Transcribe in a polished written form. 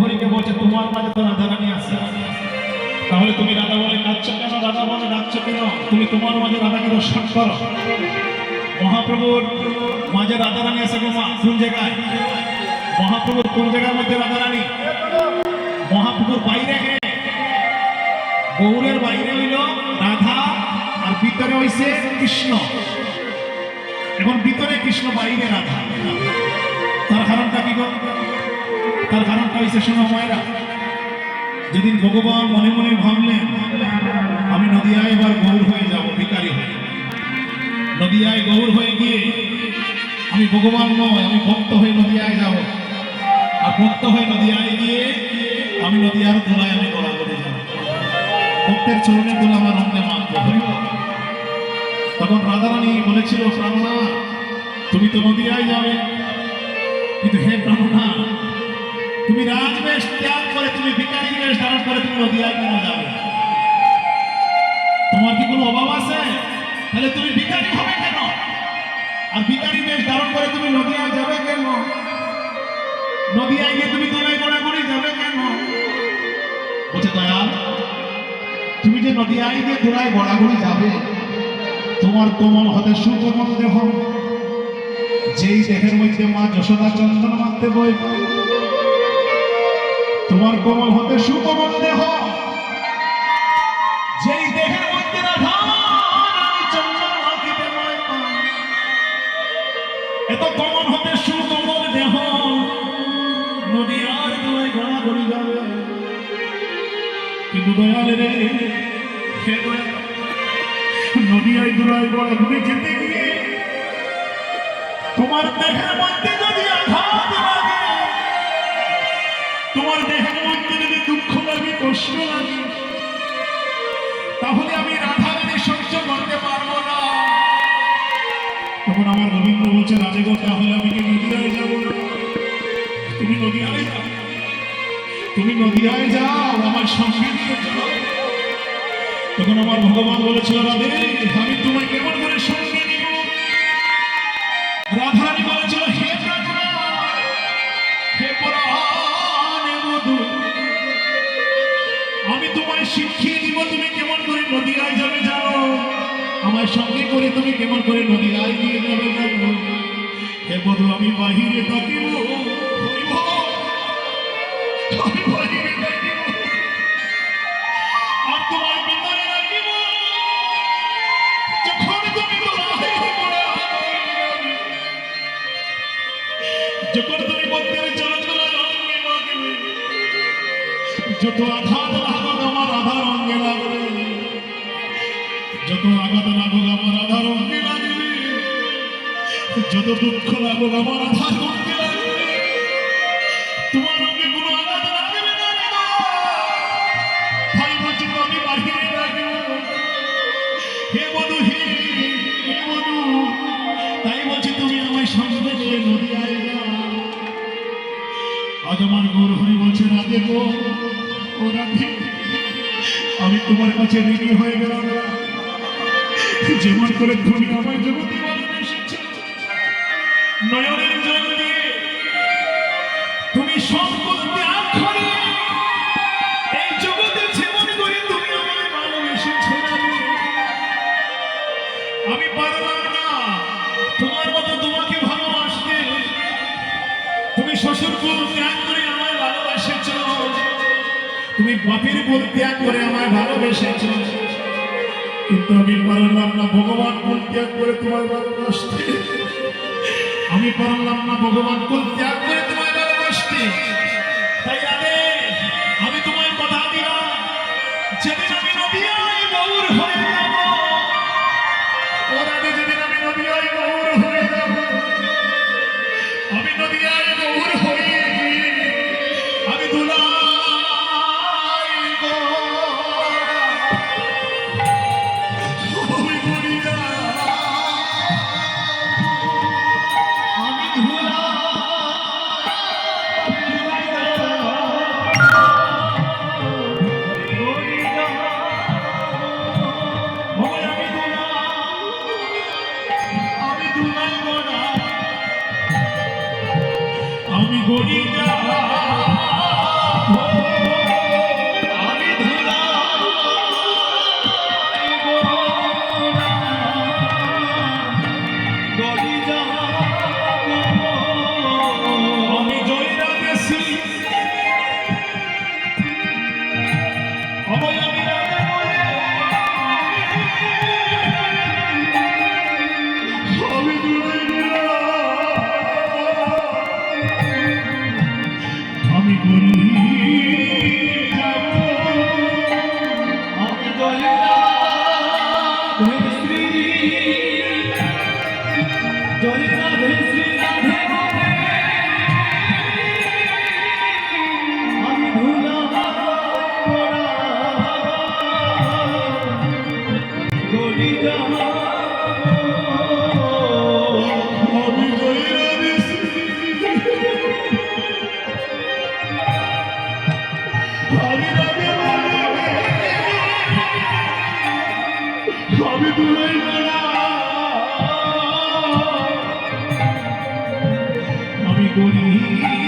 হরিকে বলছে তোমার মাঝে তো রাধারানী আছে, তাহলে তুমি রাধা বলে কাঁদছো কেন, রাধা বলে ডাকছো কেন? তুমি তোমার মাঝে রাধাকে দর্শন করো। মহাপ্রভুর মাঝে রাধারানী আছে কোন জায়গায়? মহাপ্রভুর কোন জায়গার মধ্যে রাধারানী? মহাপ্রভুর বাইরে, গৌরের বাইরে হইল রাধা আর ভিতরে হইছে কৃষ্ণ। এখন ভিতরে কৃষ্ণ, বাইরে রাধা। তার কারণটা কি? তার কারণটা হইছে, শোনো মায়েরা, যেদিন ভগবান মনে মনে ভাবলেন আমি নদিয়ায় এবার গৌর হয়ে যাব, ভিখারি হয়ে নদিয়ায় গৌর হয়ে গিয়ে আমি ভগবান নয়, আমি ভক্ত হয়ে নদিয়ায় যাব, আর ভক্ত হয়ে নদিয়ায় গিয়ে আমি নদিয়ার দোলায় আমি গড়া করে যাব, ভক্তের চরণের দোলা আমার অঙ্গে মানব। তখন রাধারানী বলেছিল, ব্রাহ্মণা তুমি তো নদিয়ায় যাবে, কিন্তু হে ব্রাহ্মণা তুমি রাজবেশ ত্যাগ করে, তুমি ভিখারি বেশ ধারণ করে তুমি নদিয়ায় কেন যাবে? তোমার কি কোনো অভাব আছে? তাহলে তুমি ভিখারি হবে কেন? আর ভিখারি বেশ ধারণ করে তুমি নদিয়ায় যাবে কেন? নদিয়ায় গিয়ে তুমি দোলায় গড়াগড়ি যাবে কেন? বলছে দয়াল, তুমি যে নদিয়ায় গিয়ে দোলায় গড়াগড়ি যাবে, তোমার কোমল হতে সুকোমল দেহ, যেই দেহের মধ্যে মা যশোদা চন্দন মানতে বই, তোমার কোমল হতে সুকোমল দেহ, যেই দেহের মধ্যে রাধা চন্দন মাখিতে বই, এত কোমল হতে সুকোমল দেহ নদিয়ার দোলায় গড়াগড়ি যাবে। কিন্তু দয়াল রে, হে দয়াল, নদিয়ায় দোলায় গড়াগড়ি যেতে গিয়ে তোমার দেহের মধ্যে যদি আঘাত লাগে, তোমার দেহের মধ্যে যদি দুঃখ লাগে, কষ্ট লাগে, তাহলে আমি রাধারানী সহ্য করতে পারবো না। তখন আমার গোবিন্দ বলছে, রাজে গো, তাহলে আমি কি নদিয়ায় যাবো? তুমি নদিয়ায় যাও, তুমি নদিয়ায় যাও, আমার সঙ্গে নিয়ে যাও। তখন আমার ভগবান বলেছিল, রাধে আমি তোমায় কেমন করে সঙ্গে নিব? রাধারানী বলেছিল, হে প্রাণনা, হে পরাণে মধু, আমি তোমায় শিখিয়ে দিব তুমি কেমন করে নদিয়ায় যাবে জানো, আমার সঙ্গে করে তুমি কেমন করে নদিয়ায় নিয়ে যাবে জানো। হে বধু, আমি বাহিরে থাকিব, আমি বাহিরে থাকিব, আর তোমার ভিতরে রাখিব। যখন তুমি যখন তুমি ভক্তের চরণতলায় অঙ্গে লাগবে, যত আঘাত লাগুক আমার আধার অঙ্গে লাগবে, যত আঘাত লাগুক আমার আধার অঙ্গে লাগবে, যত দুঃখ লাগুক আমার আধার অঙ্গে লাগবে, তোমার অঙ্গে কোনো আঘাত লাগবে না। ভাই বলছি আমি বাহিরে রাখবো। হে বধূ, হে বধূ, তাই বলছি তুমি আমায় সঙ্গে নিয়ে নদিয়ায় যাও। আজ আমার গৌর হরি বলছে, রাধে গো, ও রাধে, আমি তোমার কাছে ঋণী হয়ে গেলাম। যেমন করে তুমি আমায় জগতে ভালোবেসেছ, নয়নের জল দিয়ে তুমি সম্পদ ত্যাগ করে এই জগতে যেমন করে তুমি আমায় ভালোবেসেছ, আমি পারলাম না তোমার মতো তোমাকে ভালোবাসতে। তুমি শ্বশুর কুল ত্যাগ করে আমায় ভালোবেসেছ, তুমি বাপের কুল ত্যাগ করে আমায় ভালোবেসেছ, কিন্তু আমি পারলাম না ভগবান কুল ত্যাগ করে তোমায় ভালোবাসতে। আমি পারলাম না ভগবান কুল ত্যাগ করে তোমায় ভালোবাসতে। তাই রাধে, আমি তোমায় কথা দিলাম, যেদিন আমি নদিয়ায় গৌর হয়ে যাব, ও রাধে, যেদিন আমি নদিয়ায় গৌর হয়ে যাব, আমি নদিয়ায় গৌর হয়ে আমি দুলাই আমি গরিব যাব আমি জয়রাধের শ্রী জয়রাধের শ্রী রাধে বলে আমি ধুলা পড়া গড়ি যাব আমি গরিব আমি রাগে আমি দুলাই মারা আমি গরিব